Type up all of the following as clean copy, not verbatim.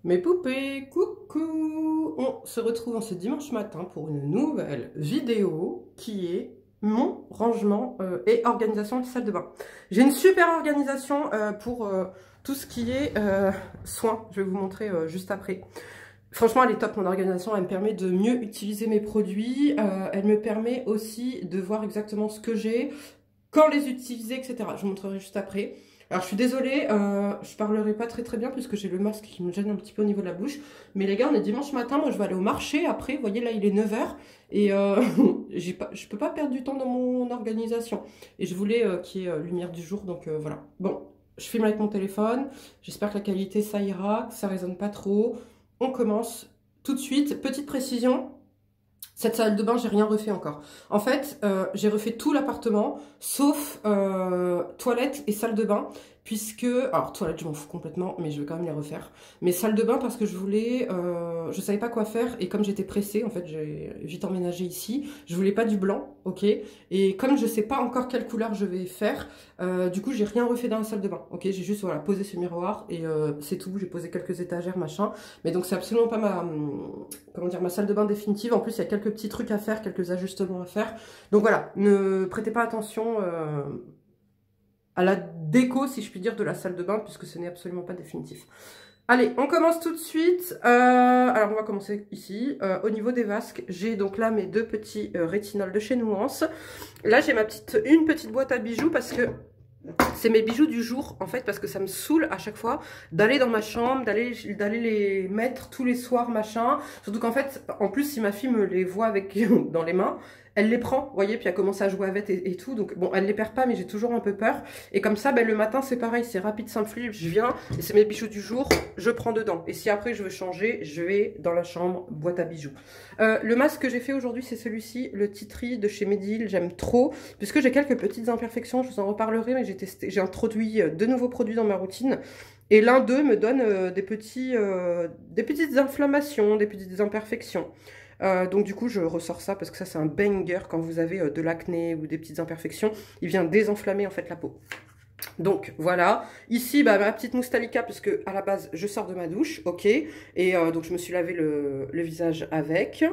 Mes poupées, coucou! On se retrouve en ce dimanche matin pour une nouvelle vidéo qui est mon rangement et organisation de salle de bain. J'ai une super organisation pour tout ce qui est soins. Je vais vous montrer juste après. Franchement, elle est top, mon organisation. Elle me permet de mieux utiliser mes produits. Elle me permet aussi de voir exactement ce que j'ai, quand les utiliser, etc. Je vous montrerai juste après. Alors je suis désolée, je parlerai pas très bien puisque j'ai le masque qui me gêne un petit peu au niveau de la bouche. Mais les gars, on est dimanche matin, moi je vais aller au marché après. Vous voyez là, il est 9 h et je peux pas perdre du temps dans mon organisation. Et je voulais qu'il y ait lumière du jour, donc voilà. Bon, je filme avec mon téléphone. J'espère que la qualité ça ira, que ça résonne pas trop. On commence tout de suite. Petite précision. Cette salle de bain, j'ai rien refait encore. En fait, j'ai refait tout l'appartement, sauf toilette et salle de bain, puisque... Alors, toilette, je m'en fous complètement, mais je vais quand même les refaire. Mais salle de bain, parce que je voulais... je savais pas quoi faire, et comme j'étais pressée, en fait, j'ai vite emménagé ici, je voulais pas du blanc, ok. Et comme je sais pas encore quelle couleur je vais faire, du coup, j'ai rien refait dans la salle de bain, ok. J'ai juste, voilà, posé ce miroir, et c'est tout. J'ai posé quelques étagères, machin. Mais donc, c'est absolument pas ma... comment dire, ma salle de bain définitive. En plus, il y a quelques petits trucs à faire, quelques ajustements à faire. Donc voilà, ne prêtez pas attention à la déco, si je puis dire, de la salle de bain, puisque ce n'est absolument pas définitif. Allez, on commence tout de suite. Alors, on va commencer ici. Au niveau des vasques, j'ai donc là mes deux petits rétinols de chez Nuance. Là, j'ai une petite boîte à bijoux parce que c'est mes bijoux du jour, en fait, parce que ça me saoule à chaque fois d'aller dans ma chambre, d'aller les mettre tous les soirs, machin. Surtout qu'en fait, en plus, si ma fille me les voit avec dans les mains, elle les prend, vous voyez, puis elle commence à jouer avec et tout. Donc bon, elle les perd pas, mais j'ai toujours un peu peur. Et comme ça, ben, le matin, c'est pareil, c'est rapide, simple, fluide. Je viens, et c'est mes bijoux du jour, je prends dedans. Et si après je veux changer, je vais dans la chambre, boîte à bijoux. Le masque que j'ai fait aujourd'hui, c'est celui-ci, le Titri de chez Medil. J'aime trop, puisque j'ai quelques petites imperfections, je vous en reparlerai, mais j'ai introduit deux nouveaux produits dans ma routine. Et l'un d'eux me donne des petites inflammations, des petites imperfections. Donc du coup je ressors ça parce que ça c'est un banger quand vous avez de l'acné ou des petites imperfections. Il vient désenflammer en fait la peau. Donc voilà, ici bah, ma petite Moustalika puisque à la base je sors de ma douche, ok. Et donc je me suis lavé le visage avec.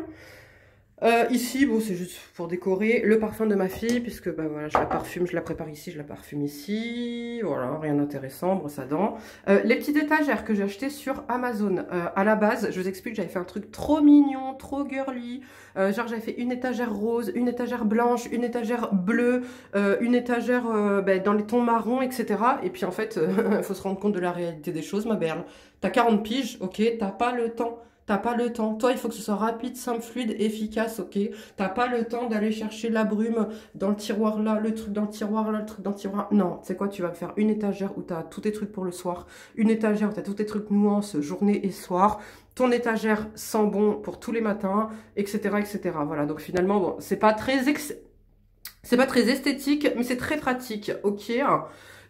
Ici, bon, c'est juste pour décorer le parfum de ma fille, puisque bah, voilà, je la parfume, je la prépare ici, je la parfume ici. Voilà, rien d'intéressant, brosse à dents. Les petites étagères que j'ai achetées sur Amazon. À la base, je vous explique, j'avais fait un truc trop mignon, trop girly. Genre, j'avais fait une étagère rose, une étagère blanche, une étagère bleue, une étagère bah, dans les tons marrons, etc. Et puis en fait, il faut se rendre compte de la réalité des choses, ma berle. T'as 40 piges, ok, t'as pas le temps. T'as pas le temps. Toi, il faut que ce soit rapide, simple, fluide, efficace, ok? T'as pas le temps d'aller chercher la brume dans le tiroir là, le truc dans le tiroir là, le truc dans le tiroir. Non, c'est quoi? Tu vas me faire une étagère où t'as tous tes trucs pour le soir, une étagère où t'as tous tes trucs nuances, journée et soir, ton étagère sent bon pour tous les matins, etc., etc. Voilà, donc finalement, bon, c'est pas très esthétique, mais c'est très pratique, ok?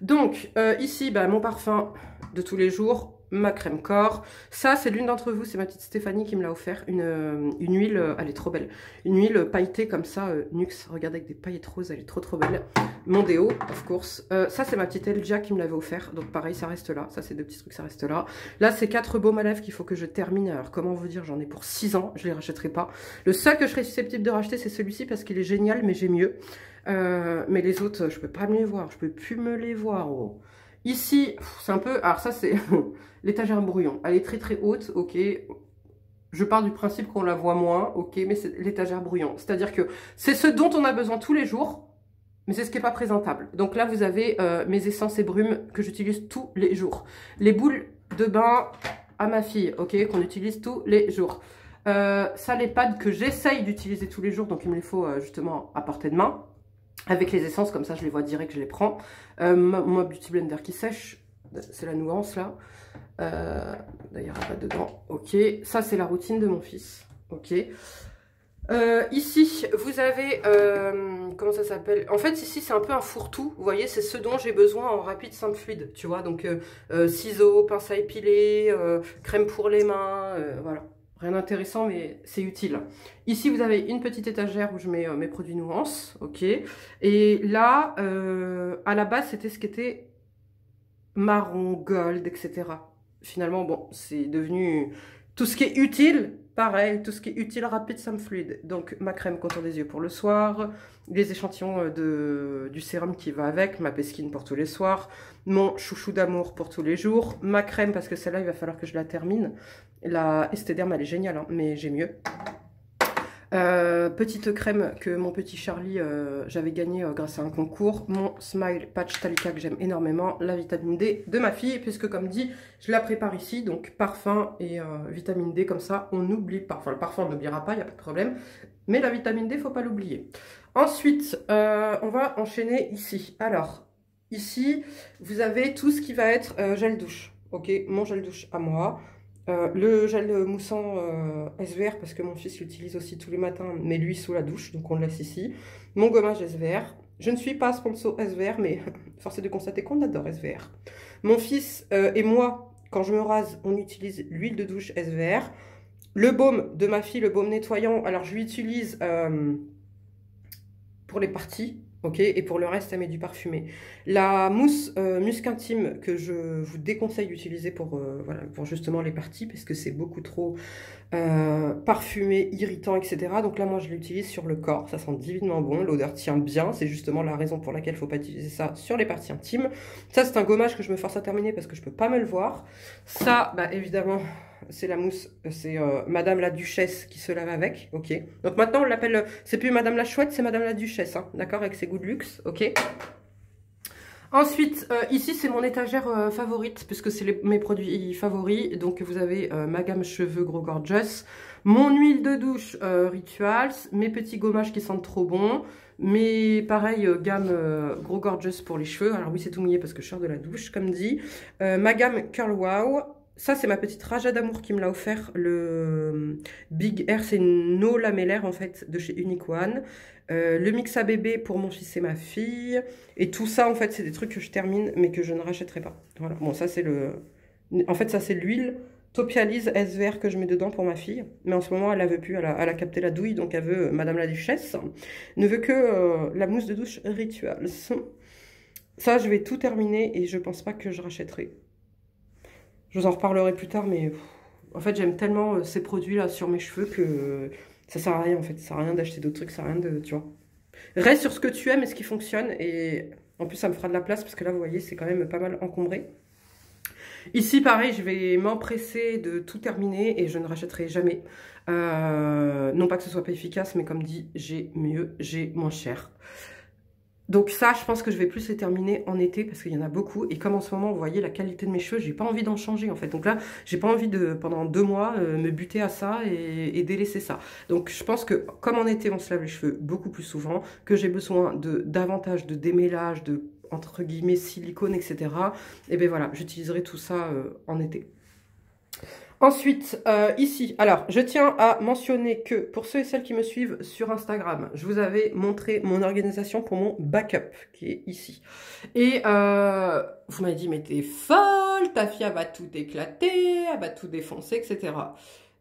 Donc, ici, bah, mon parfum de tous les jours, ma crème corps. Ça, c'est l'une d'entre vous, c'est ma petite Stéphanie qui me l'a offert. Une huile, elle est trop belle. Une huile pailletée comme ça, Nux. Regardez avec des paillettes roses, elle est trop belle. Mon déo, of course. Ça, c'est ma petite Elja qui me l'avait offert. Donc pareil, ça reste là. Ça, c'est deux petits trucs, ça reste là. Là, c'est 4 baumes à lèvres qu'il faut que je termine. Alors, comment vous dire, j'en ai pour 6 ans. Je les rachèterai pas. Le seul que je serais susceptible de racheter, c'est celui-ci parce qu'il est génial, mais j'ai mieux. Mais les autres, je peux pas me les voir. Je peux plus me les voir. Oh. Ici, c'est un peu... Alors ça, c'est l'étagère brouillon. Elle est très haute, ok. Je pars du principe qu'on la voit moins, ok. Mais c'est l'étagère brouillon. C'est-à-dire que c'est ce dont on a besoin tous les jours, mais c'est ce qui n'est pas présentable. Donc là, vous avez mes essences et brumes que j'utilise tous les jours. Les boules de bain à ma fille, ok, qu'on utilise tous les jours. Ça, les pads que j'essaye d'utiliser tous les jours, donc il me les faut justement à portée de main. Avec les essences, comme ça je les vois direct, je les prends. Moi, Beauty Blender qui sèche, c'est la nuance là. D'ailleurs, elle va dedans. Ok, ça c'est la routine de mon fils. Ok. Ici, vous avez, comment ça s'appelle? En fait, ici, c'est un peu un fourre-tout. Vous voyez, c'est ce dont j'ai besoin en rapide, simple, fluide. Tu vois, donc ciseaux, pince à épiler, crème pour les mains, voilà. Rien d'intéressant, mais c'est utile. Ici, vous avez une petite étagère où je mets mes produits Nuance, ok. Et là, à la base, c'était ce qui était marron, gold, etc. finalement, bon, c'est devenu tout ce qui est utile, pareil, tout ce qui est utile, rapide, simple, fluide. Donc, ma crème contour des yeux pour le soir, les échantillons du sérum qui va avec, ma pesquine pour tous les soirs, mon chouchou d'amour pour tous les jours, ma crème, parce que celle-là, il va falloir que je la termine. La Esthederm, elle est géniale, hein, mais j'ai mieux. Petite crème que mon petit Charlie, j'avais gagné grâce à un concours. Mon Smile Patch Talika que j'aime énormément. La vitamine D de ma fille, puisque comme dit, je la prépare ici. Donc parfum et vitamine D, comme ça, on n'oublie pas. Enfin, le parfum, on n'oubliera pas, il n'y a pas de problème. Mais la vitamine D, il ne faut pas l'oublier. Ensuite, on va enchaîner ici. Alors, ici, vous avez tout ce qui va être gel douche. Ok, mon gel douche à moi. Le gel moussant SVR, parce que mon fils l'utilise aussi tous les matins, mais lui sous la douche, donc on le laisse ici. Mon gommage SVR. Je ne suis pas sponsor SVR, mais force est de constater qu'on adore SVR. Mon fils et moi, quand je me rase, on utilise l'huile de douche SVR. Le baume de ma fille, le baume nettoyant, alors je l'utilise pour les parties. Ok, et pour le reste, elle met du parfumé. La mousse musc intime que je vous déconseille d'utiliser pour, voilà, pour justement les parties, parce que c'est beaucoup trop parfumé, irritant, etc. Donc là, moi, je l'utilise sur le corps. Ça sent divinement bon, l'odeur tient bien. C'est justement la raison pour laquelle il ne faut pas utiliser ça sur les parties intimes. Ça, c'est un gommage que je me force à terminer parce que je ne peux pas me le voir. Ça, bah, évidemment... c'est la mousse, c'est Madame la Duchesse qui se lave avec, ok. Donc maintenant on l'appelle, c'est plus Madame la Chouette, c'est Madame la Duchesse, hein, d'accord, avec ses goûts de luxe, ok. Ensuite, ici c'est mon étagère favorite, puisque c'est mes produits favoris. Donc vous avez ma gamme cheveux Grow Gorgeous, mon huile de douche Rituals, mes petits gommages qui sentent trop bon, mais pareil, gamme Grow Gorgeous pour les cheveux. Alors oui, c'est tout mouillé parce que je sors de la douche, comme dit. Ma gamme Curl Wow. Ça, c'est ma petite Raja d'amour qui me l'a offert, le Big Air, c'est une eau lamellaire en fait de chez Unique One. Le mix à bébé pour mon fils et ma fille. Et tout ça, en fait, c'est des trucs que je termine, mais que je ne rachèterai pas. Voilà, bon, ça, c'est le... En fait, ça, c'est l'huile Topialise SVR que je mets dedans pour ma fille. Mais en ce moment, elle la veut plus, elle a capté la douille, donc elle veut Madame la Duchesse. Ne veut que la mousse de douche Rituals. Ça, je vais tout terminer et je pense pas que je rachèterai. Je vous en reparlerai plus tard, mais en fait, j'aime tellement ces produits-là sur mes cheveux que ça sert à rien, en fait. Ça sert à rien d'acheter d'autres trucs, ça sert à rien de, tu vois. Reste sur ce que tu aimes et ce qui fonctionne. Et en plus, ça me fera de la place parce que là, vous voyez, c'est quand même pas mal encombré. Ici, pareil, je vais m'empresser de tout terminer et je ne rachèterai jamais. Non pas que ce soit pas efficace, mais comme dit, j'ai mieux, j'ai moins cher. Donc ça, je pense que je vais plus les terminer en été parce qu'il y en a beaucoup. Et comme en ce moment, vous voyez la qualité de mes cheveux, j'ai pas envie d'en changer en fait. Donc là, j'ai pas envie de, pendant 2 mois, me buter à ça et délaisser ça. Donc je pense que comme en été, on se lave les cheveux beaucoup plus souvent, que j'ai besoin davantage de démêlage, de entre guillemets silicone, etc. Et bien voilà, j'utiliserai tout ça en été. Ensuite, ici, alors, je tiens à mentionner que pour ceux et celles qui me suivent sur Instagram, je vous avais montré mon organisation pour mon backup, qui est ici. Et vous m'avez dit, mais t'es folle, ta fille, elle va tout éclater, elle va tout défoncer, etc.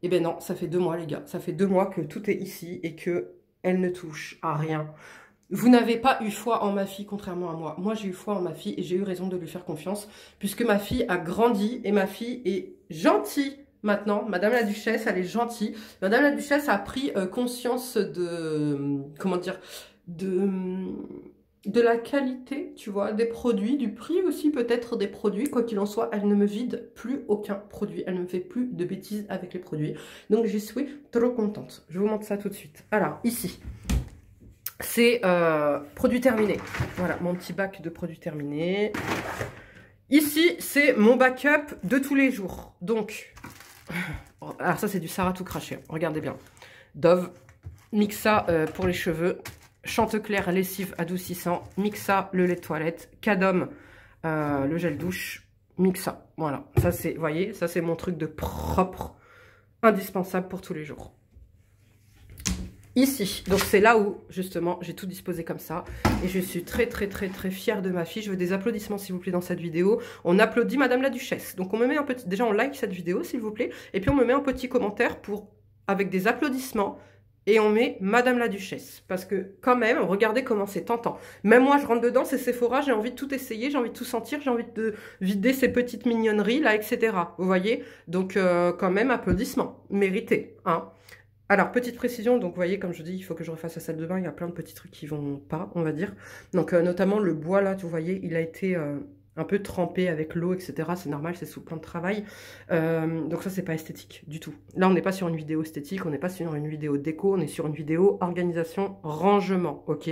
Eh bien non, ça fait 2 mois, les gars. Ça fait 2 mois que tout est ici et que elle ne touche à rien. Vous n'avez pas eu foi en ma fille, contrairement à moi. Moi, j'ai eu foi en ma fille et j'ai eu raison de lui faire confiance, puisque ma fille a grandi et ma fille est gentille. Maintenant, Madame la Duchesse, elle est gentille. Madame la Duchesse a pris conscience de, comment dire, de la qualité, tu vois, des produits, du prix aussi peut-être des produits. Quoi qu'il en soit, elle ne me vide plus aucun produit. Elle ne me fait plus de bêtises avec les produits. Donc, je suis trop contente. Je vous montre ça tout de suite. Alors, ici, c'est produits terminés. Voilà, mon petit bac de produits terminés. Ici, c'est mon backup de tous les jours. Donc... alors ça c'est du Sarah tout craché, regardez bien. Dove, Mixa pour les cheveux, Chanteclair lessive adoucissant, Mixa le lait de toilette, Cadom le gel douche, Mixa. Voilà, ça c'est, vous voyez, ça c'est mon truc de propre, indispensable pour tous les jours. Ici, donc c'est là où justement j'ai tout disposé comme ça et je suis très fière de ma fille. Je veux des applaudissements s'il vous plaît dans cette vidéo. On applaudit Madame la Duchesse. Donc on me met un petit, déjà on like cette vidéo s'il vous plaît et puis on me met un petit commentaire pour avec des applaudissements et on met Madame la Duchesse. Parce que quand même, regardez comment c'est tentant. Même moi, je rentre dedans, c'est Sephora, j'ai envie de tout essayer, j'ai envie de tout sentir, j'ai envie de vider ces petites mignonneries là, etc. Vous voyez? Donc quand même, applaudissements. Mérité, hein. Alors, petite précision, donc vous voyez, comme je dis, il faut que je refasse la salle de bain, il y a plein de petits trucs qui vont pas, on va dire. Donc notamment le bois là, vous voyez, il a été... un peu trempé avec l'eau, etc. C'est normal, c'est sous plan de travail. Donc ça, c'est pas esthétique du tout. Là, on n'est pas sur une vidéo esthétique, on n'est pas sur une vidéo déco, on est sur une vidéo organisation, rangement, ok?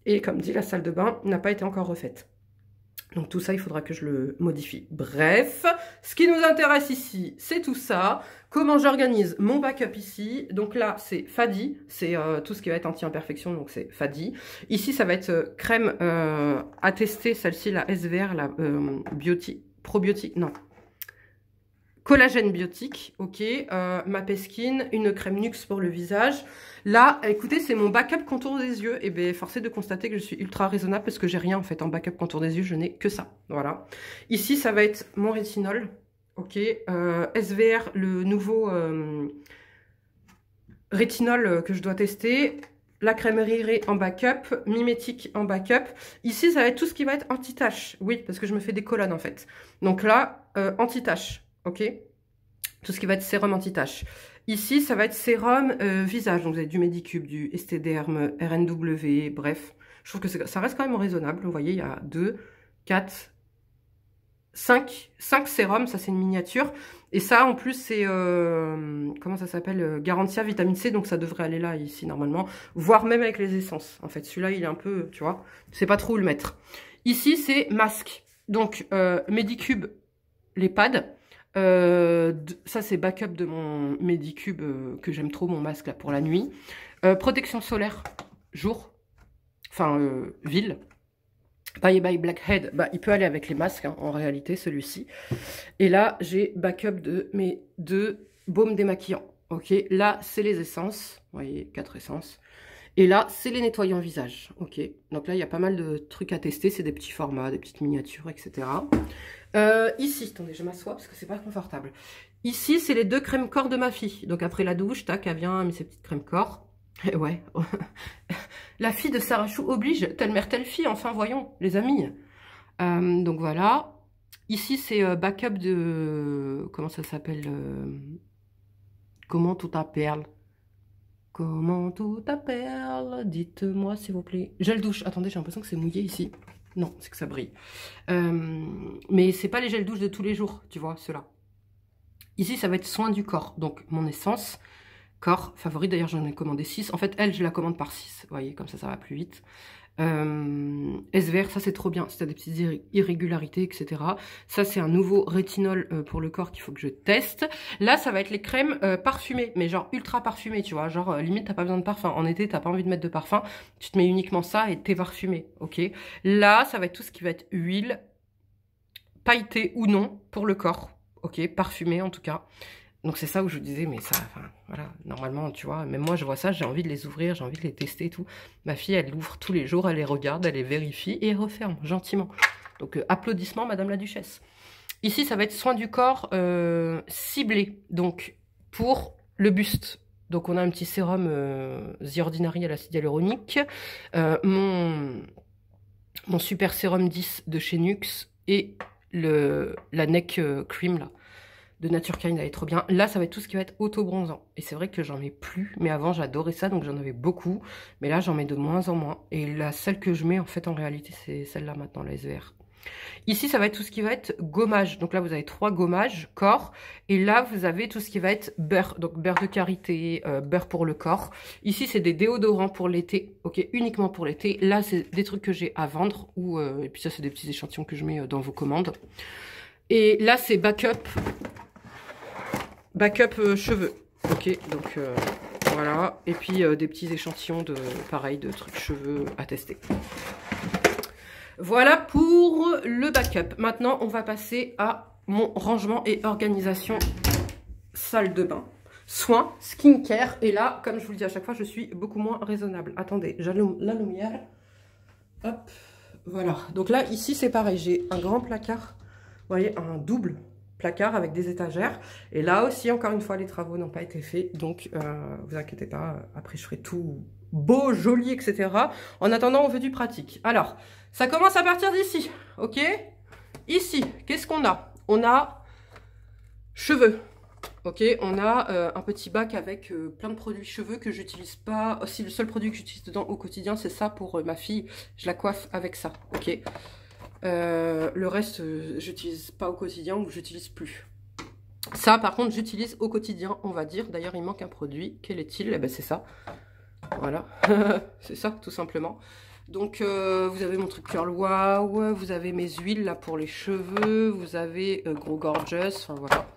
Et comme dit, la salle de bain n'a pas été encore refaite. Donc tout ça, il faudra que je le modifie. Bref, ce qui nous intéresse ici, c'est tout ça. Comment j'organise mon backup ici. Donc là, c'est Fadi. C'est tout ce qui va être anti-imperfection, donc c'est Fadi. Ici, ça va être crème à tester, celle-ci, la SVR, la probiotique, non. Collagène biotique, ok. Ma Peskin, une crème Nuxe pour le visage. Là, écoutez, c'est mon backup contour des yeux. Et bien, forcé de constater que je suis ultra raisonnable parce que j'ai rien en fait en backup contour des yeux. Je n'ai que ça. Voilà. Ici, ça va être mon rétinol. Ok. SVR, le nouveau rétinol que je dois tester. La crème Riré en backup, mimétique en backup. Ici, ça va être tout ce qui va être anti-tache. Oui, parce que je me fais des colonnes en fait. Donc là, anti-tache. Ok, tout ce qui va être sérum anti-tache. Ici, ça va être sérum visage. Donc, vous avez du Medicube, du Esthederm, RNW, bref. Je trouve que ça reste quand même raisonnable. Vous voyez, il y a 2, 4, 5 sérums. Ça, c'est une miniature. Et ça, en plus, c'est... comment ça s'appelle, Garantia Vitamine C. Donc, ça devrait aller là, ici, normalement. Voire même avec les essences. En fait, celui-là, il est un peu... Tu vois, je sais pas trop où le mettre. Ici, c'est masque. Donc, Medicube, les pads. Ça c'est backup de mon Medicube que j'aime trop, mon masque là pour la nuit. Protection solaire jour, enfin ville. Bye bye Blackhead, bah, il peut aller avec les masques hein, en réalité celui-ci. Et là j'ai backup de mes 2 baumes démaquillants. Ok, là c'est les essences, vous voyez 4 essences. Et là, c'est les nettoyants visage. Ok, donc là, il y a pas mal de trucs à tester. C'est des petits formats, des petites miniatures, etc. Ici, attendez, je m'assois parce que c'est pas confortable. Ici, c'est les 2 crèmes corps de ma fille. Donc après la douche, tac, elle vient, elle met ses petites crèmes corps. Et ouais, la fille de Sarah Chou oblige, telle mère, telle fille. Enfin, voyons, les amis. Donc voilà. Ici, c'est backup de... Comment ça s'appelle Comment tout perle. Comment tout perle, dites-moi s'il vous plaît. Gel douche, attendez, j'ai l'impression que c'est mouillé ici. Non, c'est que ça brille. Mais c'est pas les gels douche de tous les jours, tu vois, ceux-là. Ici, ça va être soin du corps. Donc, mon essence, corps, favori. D'ailleurs, j'en ai commandé 6. En fait, elle, je la commande par 6. Vous voyez, comme ça va plus vite. SVR, ça c'est trop bien, si t'as des petites irrégularités, etc. Ça c'est un nouveau rétinol pour le corps qu'il faut que je teste. Là ça va être les crèmes parfumées, mais genre ultra parfumées, tu vois, genre limite t'as pas besoin de parfum, en été t'as pas envie de mettre de parfum, tu te mets uniquement ça et t'es parfumé, ok. Là ça va être tout ce qui va être huile, pailletée ou non, pour le corps, ok, parfumé en tout cas. Donc c'est ça où je vous disais, mais ça, enfin, voilà, normalement, tu vois, même moi je vois ça, j'ai envie de les ouvrir, j'ai envie de les tester et tout. Ma fille, elle l'ouvre tous les jours, elle les regarde, elle les vérifie et elle referme, gentiment. Donc applaudissements, Madame la Duchesse. Ici, ça va être soin du corps ciblé, donc pour le buste. Donc on a un petit sérum The Ordinary à l'acide hyaluronique, mon super sérum 10 de chez Nuxe et la neck cream là. De Nature Kind, elle est trop bien. Là, ça va être tout ce qui va être auto-bronzant. Et c'est vrai que j'en mets plus. Mais avant, j'adorais ça, donc j'en avais beaucoup. Mais là, j'en mets de moins en moins. Et la seule que je mets, en fait, en réalité, c'est celle-là maintenant, la SVR. Ici, ça va être tout ce qui va être gommage. Donc là, vous avez 3 gommages, corps. Et là, vous avez tout ce qui va être beurre. Donc beurre de karité, beurre pour le corps. Ici, c'est des déodorants pour l'été. Ok, uniquement pour l'été. Là, c'est des trucs que j'ai à vendre. Et puis ça, c'est des petits échantillons que je mets dans vos commandes. Et là, c'est backup cheveux. Ok, donc voilà. Et puis des petits échantillons de pareil, de trucs cheveux à tester. Voilà pour le backup. Maintenant, on va passer à mon rangement et organisation salle de bain. Soins, skincare. Et là, comme je vous le dis à chaque fois, je suis beaucoup moins raisonnable. Attendez, j'allume la lumière. Hop, voilà. Donc là, ici, c'est pareil. J'ai un grand placard. Vous voyez, un double. placard avec des étagères. Et là aussi, encore une fois, les travaux n'ont pas été faits. Donc, vous inquiétez pas, après je ferai tout beau, joli, etc. En attendant, on veut du pratique. Alors, ça commence à partir d'ici, ok? Ici, qu'est-ce qu'on a? On a cheveux. Ok, on a un petit bac avec plein de produits cheveux que j'utilise pas. Aussi, le seul produit que j'utilise dedans au quotidien, c'est ça pour ma fille. Je la coiffe avec ça. Ok. Le reste, j'utilise pas au quotidien ou j'utilise plus. Ça, par contre, j'utilise au quotidien, on va dire. D'ailleurs, il manque un produit. Quel est-il? Eh ben, c'est ça. Voilà. C'est ça, tout simplement. Donc, vous avez mon truc Curl Wow. Vous avez mes huiles là pour les cheveux. Vous avez Grow Gorgeous. Enfin, voilà.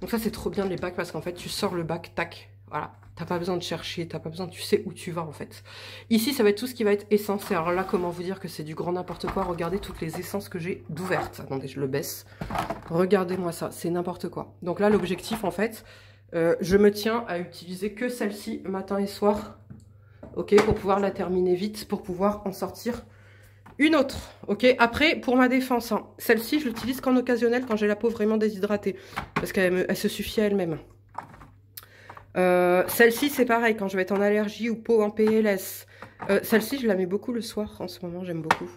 Donc ça, c'est trop bien les bacs parce qu'en fait, tu sors le bac, tac, voilà. T'as pas besoin de chercher, t'as pas besoin, tu sais où tu vas en fait. Ici, ça va être tout ce qui va être essence. Et alors là, comment vous dire que c'est du grand n'importe quoi? Regardez toutes les essences que j'ai d'ouvertes. Attendez, je le baisse. Regardez-moi ça, c'est n'importe quoi. Donc là, l'objectif en fait, je me tiens à utiliser que celle-ci matin et soir. Ok, pour pouvoir la terminer vite, pour pouvoir en sortir une autre, ok. Après, pour ma défense, hein, celle-ci, je l'utilise qu'en occasionnel quand j'ai la peau vraiment déshydratée. Parce qu'elle se suffit à elle-même. Celle-ci, c'est pareil, quand je vais être en allergie ou peau en PLS. Celle-ci, je la mets beaucoup le soir, en ce moment, j'aime beaucoup.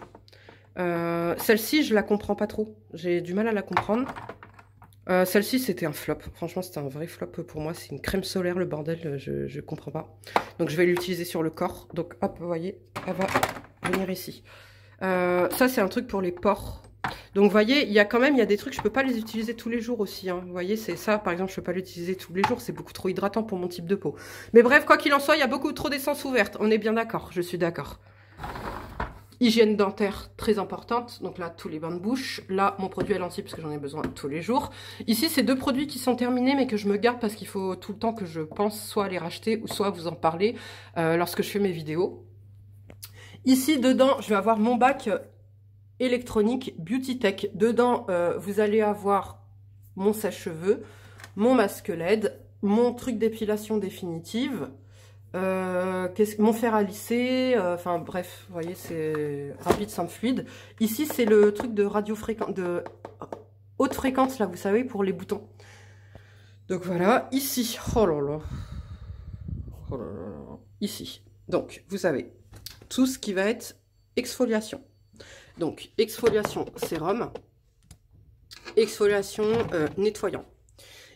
Celle-ci, je la comprends pas trop. J'ai du mal à la comprendre. Celle-ci, c'était un flop. Franchement, c'était un vrai flop pour moi. C'est une crème solaire, le bordel, je comprends pas. Donc, je vais l'utiliser sur le corps. Donc, hop, vous voyez, elle va venir ici. Ça, c'est un truc pour les pores. Donc, vous voyez, il y a quand même, il y a des trucs, je peux pas les utiliser tous les jours aussi. Hein. Vous voyez, c'est ça, par exemple, je peux pas l'utiliser tous les jours. C'est beaucoup trop hydratant pour mon type de peau. Mais bref, quoi qu'il en soit, il y a beaucoup trop d'essence ouverte. On est bien d'accord, je suis d'accord. Hygiène dentaire très importante. Donc là, tous les bains de bouche. Là, mon produit à lentilles, parce que j'en ai besoin tous les jours. Ici, c'est deux produits qui sont terminés, mais que je me garde parce qu'il faut tout le temps que je pense soit les racheter ou soit vous en parler lorsque je fais mes vidéos. Ici, dedans, je vais avoir mon bac électronique Beauty Tech. Dedans, vous allez avoir mon sèche-cheveux, mon masque LED, mon truc d'épilation définitive, mon fer à lisser, enfin bref, vous voyez, c'est rapide, simple, fluide. Ici, c'est le truc de radiofréquence, de haute fréquence, là, vous savez, pour les boutons. Donc voilà, ici, oh là là, oh là là, ici. Donc, vous savez, tout ce qui va être exfoliation. Donc, exfoliation sérum, exfoliation nettoyant.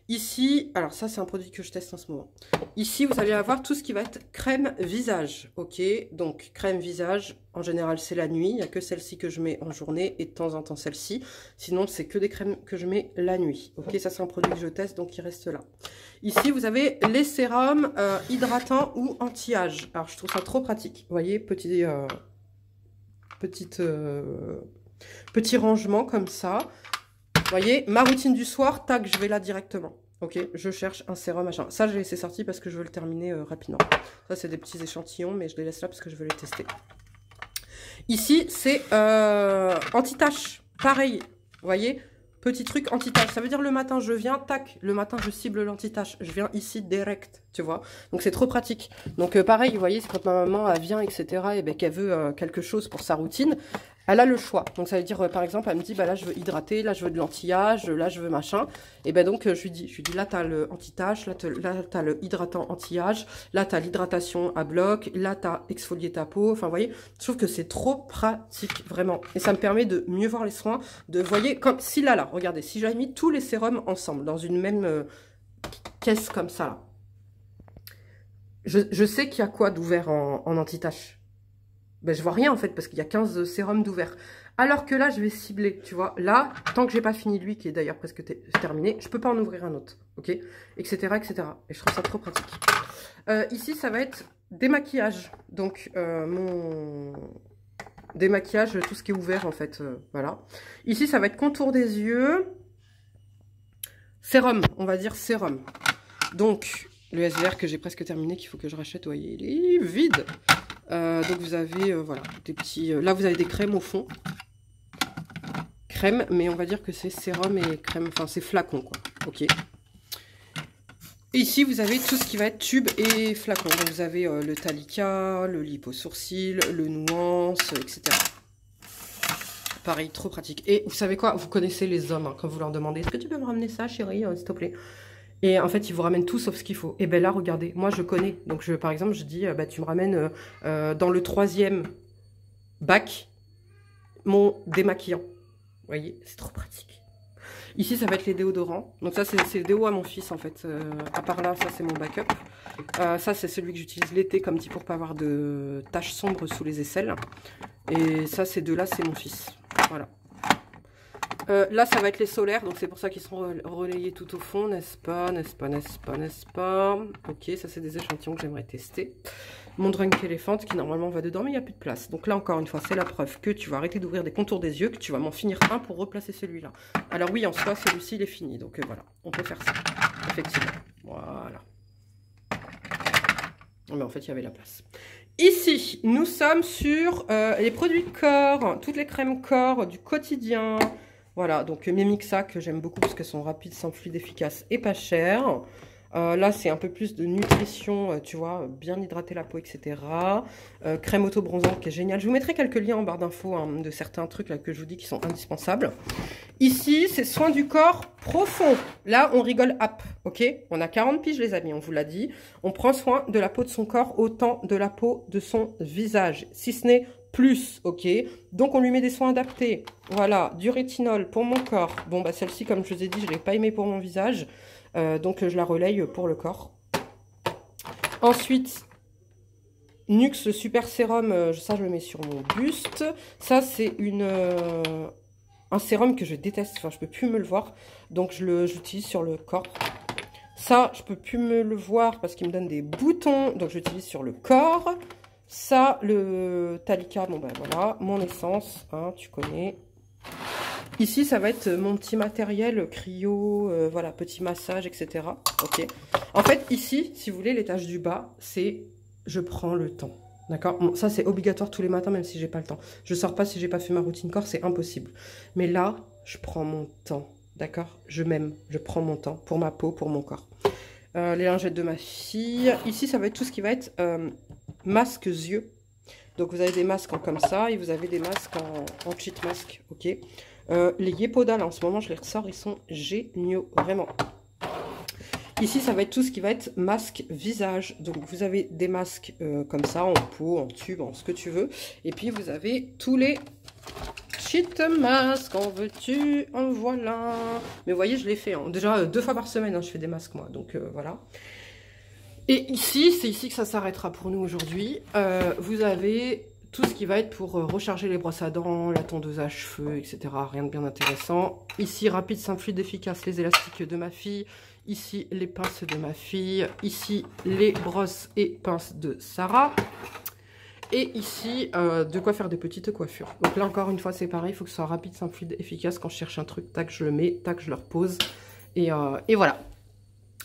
Ici, alors ça, c'est un produit que je teste en ce moment. Ici, vous allez avoir tout ce qui va être crème visage, ok? Donc, crème visage, en général, c'est la nuit. Il n'y a que celle-ci que je mets en journée et de temps en temps celle-ci. Sinon, c'est que des crèmes que je mets la nuit, ok? Ça, c'est un produit que je teste, donc il reste là. Ici, vous avez les sérums hydratants ou anti-âge. Alors, je trouve ça trop pratique. Vous voyez, petit rangement comme ça. Vous voyez, ma routine du soir, tac, je vais là directement. Ok, je cherche un sérum, machin. Ça, j'ai laissé sorti parce que je veux le terminer rapidement. Ça, c'est des petits échantillons, mais je les laisse là parce que je veux les tester. Ici, c'est anti-tache. Pareil, vous voyez, petit truc anti-tache. Ça veut dire le matin, je viens, tac, le matin, je cible l'anti-tache. Je viens ici direct, tu vois. Donc, c'est trop pratique. Donc, pareil, vous voyez, c'est quand ma maman, elle vient, etc., et ben, qu'elle veut quelque chose pour sa routine. Elle a le choix. Donc, ça veut dire, par exemple, elle me dit, bah là, je veux hydrater, là, je veux de l'anti-âge, là, je veux machin. Et ben donc, je lui dis, là, tu as le anti-tache, là, tu as le hydratant anti-âge, là, tu as l'hydratation à bloc, là, tu as exfolié ta peau. Enfin, vous voyez, je trouve que c'est trop pratique, vraiment. Et ça me permet de mieux voir les soins, de, vous voyez, comme si là, regardez, si j'avais mis tous les sérums ensemble, dans une même caisse comme ça, là. Je sais qu'il y a quoi d'ouvert en anti-tache. Ben, je vois rien en fait parce qu'il y a 15 sérums d'ouvert. Alors que là, je vais cibler, tu vois. Là, tant que j'ai pas fini lui, qui est d'ailleurs presque terminé, je peux pas en ouvrir un autre, ok, etc., etc. Et je trouve ça trop pratique. Ici, ça va être démaquillage. Donc, mon démaquillage, tout ce qui est ouvert en fait, voilà. Ici, ça va être contour des yeux. Sérum, on va dire sérum. Donc, le SVR que j'ai presque terminé, qu'il faut que je rachète, vous voyez, il est vide. Donc vous avez voilà des petits là vous avez des crèmes au fond, crème, mais on va dire que c'est sérum et crème, enfin c'est flacon quoi, ok. Et ici vous avez tout ce qui va être tube et flacon. Donc vous avez le Talika, le lipo sourcil, le nuance, etc. pareil, trop pratique. Et vous savez quoi? Vous connaissez les hommes, hein, quand vous leur demandez, est-ce que tu peux me ramener ça, chérie, s'il te plaît? Et en fait, ils vous ramènent tout sauf ce qu'il faut. Et ben là, regardez, moi, je connais. Donc, par exemple, je dis, bah, tu me ramènes dans le 3e bac mon démaquillant. Vous voyez, c'est trop pratique. Ici, ça va être les déodorants. Donc ça, c'est le déo à mon fils, en fait. À part là, ça, c'est mon backup. Ça, c'est celui que j'utilise l'été, comme dit, pour pas avoir de taches sombres sous les aisselles. Et ça, ces deux-là, c'est mon fils. Voilà. Là, ça va être les solaires. Donc, c'est pour ça qu'ils sont relayés tout au fond, n'est-ce pas? N'est-ce pas? N'est-ce pas? N'est-ce pas? Ok, ça, c'est des échantillons que j'aimerais tester. Mon Drunk Elephant qui normalement va dedans, mais il n'y a plus de place. Donc là, encore une fois, c'est la preuve que tu vas arrêter d'ouvrir des contours des yeux, que tu vas m'en finir un pour replacer celui-là. Alors oui, en soi, celui-ci, il est fini. Donc voilà, on peut faire ça. Effectivement. Voilà. Mais en fait, il y avait la place. Ici, nous sommes sur les produits corps, toutes les crèmes corps du quotidien. Voilà, donc mes Mixa que j'aime beaucoup parce qu'elles sont rapides, sans fluide, efficaces et pas chères. Là, c'est un peu plus de nutrition, tu vois, bien hydrater la peau, etc. Crème auto-bronzante qui est géniale. Je vous mettrai quelques liens en barre d'infos hein, de certains trucs là que je vous dis qui sont indispensables. Ici, c'est soin du corps profond. Là, on rigole up, ok? On a 40 piges, les amis, on vous l'a dit. On prend soin de la peau de son corps autant de la peau de son visage, si ce n'est plus, ok? Donc, on lui met des soins adaptés. Voilà, du rétinol pour mon corps. Bon, bah celle-ci, comme je vous ai dit, je ne l'ai pas aimée pour mon visage. Donc, je la relaye pour le corps. Ensuite, Nux Super Sérum, ça, je le mets sur mon buste. Ça, c'est un sérum que je déteste. Enfin, je peux plus me le voir. Donc, j'utilise sur le corps. Ça, je peux plus me le voir parce qu'il me donne des boutons. Donc, j'utilise sur le corps. Ça, le Talika, bon ben voilà, mon essence, hein, tu connais. Ici, ça va être mon petit matériel cryo, voilà, petit massage, etc. Ok. En fait, ici, si vous voulez, l'étage du bas, c'est je prends le temps. D'accord? Bon, ça, c'est obligatoire tous les matins, même si j'ai pas le temps. Je sors pas si j'ai pas fait ma routine corps, c'est impossible. Mais là, je prends mon temps. D'accord? Je m'aime, je prends mon temps pour ma peau, pour mon corps. Les lingettes de ma fille. Ici, ça va être tout ce qui va être masques yeux. Donc, vous avez des masques comme ça et vous avez des masques en cheat mask. Ok. Les Yepoda, là, en ce moment, je les ressors. Ils sont géniaux, vraiment. Ici, ça va être tout ce qui va être masque visage. Donc, vous avez des masques comme ça, en pot, en tube, en ce que tu veux. Et puis, vous avez tous les cheat masques. En veux-tu? En voilà. Mais vous voyez, je l'ai fait. Hein. Déjà, 2 fois par semaine, hein, je fais des masques, moi. Donc, voilà. Et ici, c'est ici que ça s'arrêtera pour nous aujourd'hui. Vous avez tout ce qui va être pour recharger les brosses à dents, la tondeuse à cheveux, etc. Rien de bien intéressant. Ici, rapide, simple, fluide, efficace, les élastiques de ma fille. Ici, les pinces de ma fille. Ici, les brosses et pinces de Sarah. Et ici, de quoi faire des petites coiffures. Donc là, encore une fois, c'est pareil. Il faut que ce soit rapide, simple, fluide, efficace. Quand je cherche un truc, tac, je le mets, tac, je le repose. Et voilà.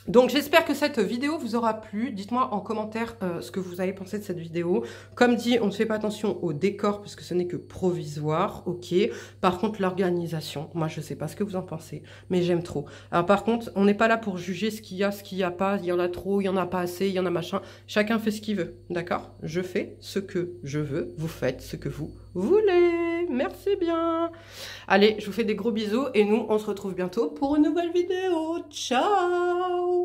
Donc j'espère que cette vidéo vous aura plu. Dites-moi en commentaire ce que vous avez pensé de cette vidéo. Comme dit, on ne fait pas attention au décor puisque ce n'est que provisoire, ok. Par contre, l'organisation, moi je ne sais pas ce que vous en pensez, mais j'aime trop. Alors par contre, on n'est pas là pour juger ce qu'il y a, ce qu'il n'y a pas. Il y en a trop, il y en a pas assez, il y en a machin. Chacun fait ce qu'il veut, d'accord? Je fais ce que je veux, vous faites ce que vous voulez. Merci bien. Allez, je vous fais des gros bisous et nous, on se retrouve bientôt pour une nouvelle vidéo. Ciao!